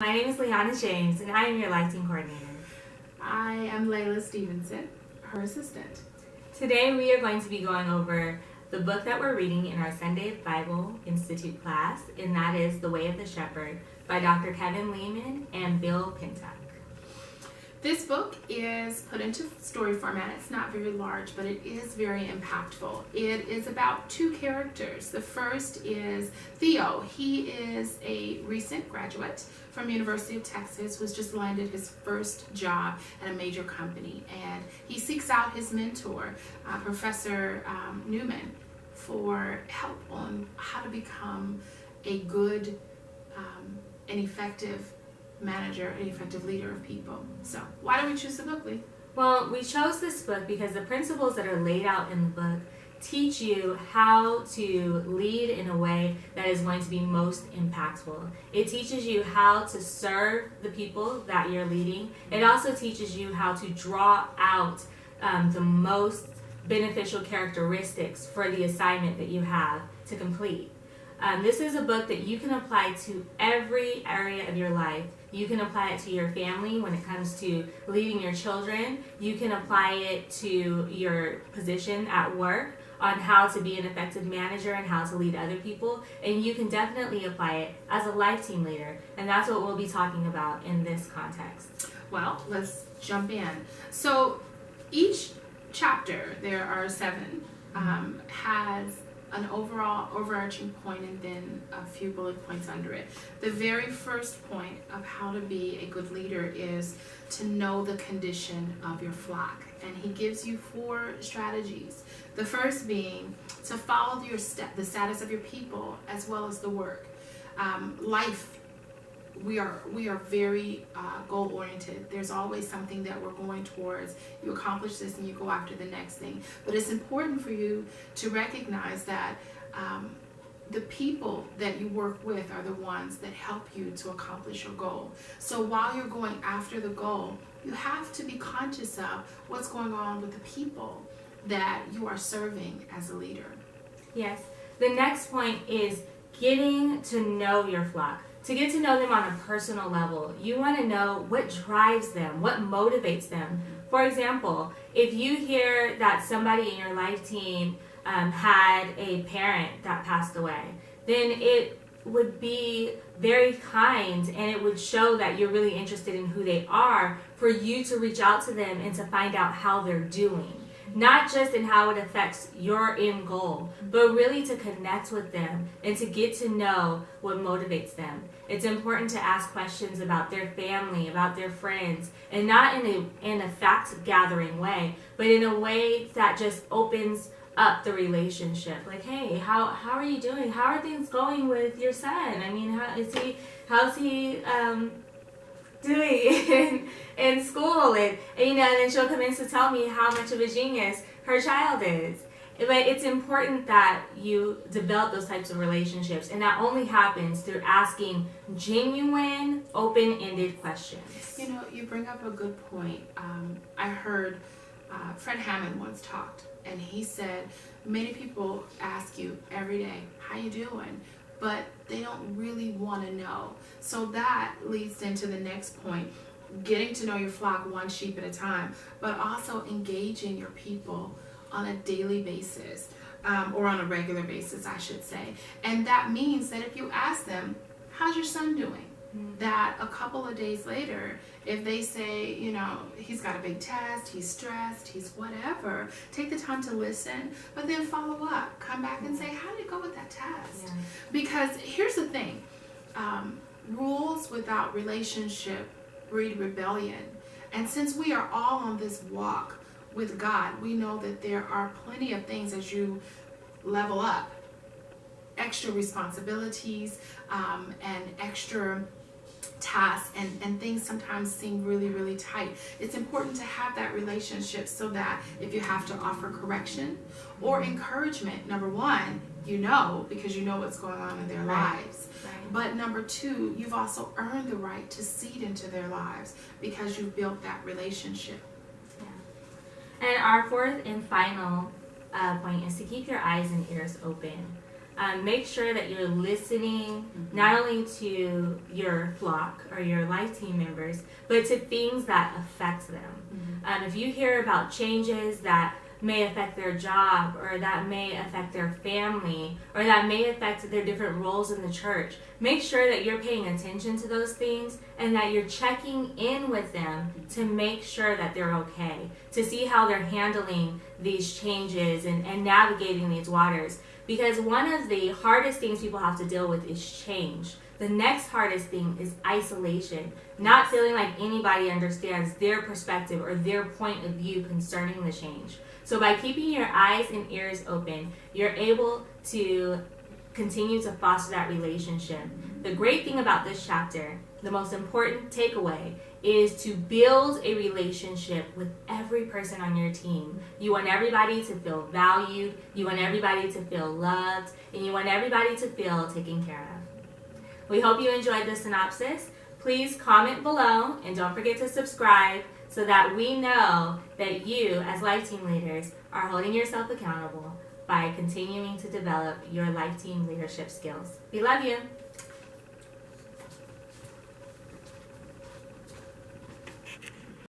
My name is Liana James, and I am your Life Team Coordinator. I am Layla Stevenson, her assistant. Today we are going to be going over the book that we're reading in our Sunday Bible Institute class, and that is The Way of the Shepherd by Dr. Kevin Lehman and Bill Pintuck. This book is put into story format. It's not very large, but it is very impactful. It is about two characters. The first is Theo. He is a recent graduate from University of Texas who's just landed his first job at a major company. And he seeks out his mentor, Professor Newman, for help on how to become a good and effective manager, an effective leader of people. So why don't we choose the book, Lee? Well, we chose this book because the principles that are laid out in the book teach you how to lead in a way that is going to be most impactful. It teaches you how to serve the people that you're leading. It also teaches you how to draw out the most beneficial characteristics for the assignment that you have to complete. This is a book that you can apply to every area of your life. You can apply it to your family when it comes to leading your children. You can apply it to your position at work on how to be an effective manager and how to lead other people. And you can definitely apply it as a life team leader. And that's what we'll be talking about in this context. Well, let's jump in. So each chapter, there are 7, has an overarching point and then a few bullet points under it. The very first point of how to be a good leader is to know the condition of your flock. And he gives you 4 strategies. The first being to follow the status of your people as well as the work. Life, we are very goal oriented. There's always something that we're going towards. You accomplish this and you go after the next thing. But it's important for you to recognize that the people that you work with are the ones that help you to accomplish your goal. So while you're going after the goal, you have to be conscious of what's going on with the people that you are serving as a leader. Yes. The next point is getting to know your flock. To get to know them on a personal level, you want to know what drives them, what motivates them. For example, if you hear that somebody in your life team had a parent that passed away, then it would be very kind and it would show that you're really interested in who they are for you to reach out to them and to find out how they're doing. Not just in how it affects your end goal, but really to connect with them and to get to know what motivates them. It's important to ask questions about their family, about their friends, and not in a fact-gathering way, but in a way that just opens up the relationship. Like, hey, how are you doing? How are things going with your son? I mean, how's he doing in school? And then she'll come in to tell me how much of a genius her child is. But it's important that you develop those types of relationships, and that only happens through asking genuine, open-ended questions. You know, you bring up a good point. I heard Fred Hammond once talked, and he said, many people ask you every day, how you doing? But they don't really want to know. So that leads into the next point, getting to know your flock one sheep at a time, but also engaging your people on a daily basis, or on a regular basis, I should say. And that means that if you ask them, how's your son doing? That a couple of days later, if they say, he's got a big test, he's stressed, he's whatever, take the time to listen, but then follow up. Come back and say, how did it go with that test? Yeah. Because here's the thing, rules without relationship breed rebellion. And since we are all on this walk with God, we know that there are plenty of things as you level up, extra responsibilities and extra tasks, and things sometimes seem really, really tight. It's important to have that relationship so that if you have to offer correction or encouragement, number one, because you know what's going on in their lives. Right. But number 2, you've also earned the right to seed into their lives because you've built that relationship. And our fourth and final point is to keep your eyes and ears open. Make sure that you're listening not only to your flock or your life team members, but to things that affect them. If you hear about changes that may affect their job, or that may affect their family, or that may affect their different roles in the church, make sure that you're paying attention to those things and that you're checking in with them to make sure that they're okay, to see how they're handling these changes and navigating these waters. Because one of the hardest things people have to deal with is change. The next hardest thing is isolation, not feeling like anybody understands their perspective or their point of view concerning the change. So by keeping your eyes and ears open, you're able to continue to foster that relationship. The great thing about this chapter, the most important takeaway, is to build a relationship with every person on your team. You want everybody to feel valued, you want everybody to feel loved, and you want everybody to feel taken care of. We hope you enjoyed this synopsis. Please comment below and don't forget to subscribe so that we know that you, as life team leaders, are holding yourself accountable by continuing to develop your life team leadership skills. We love you.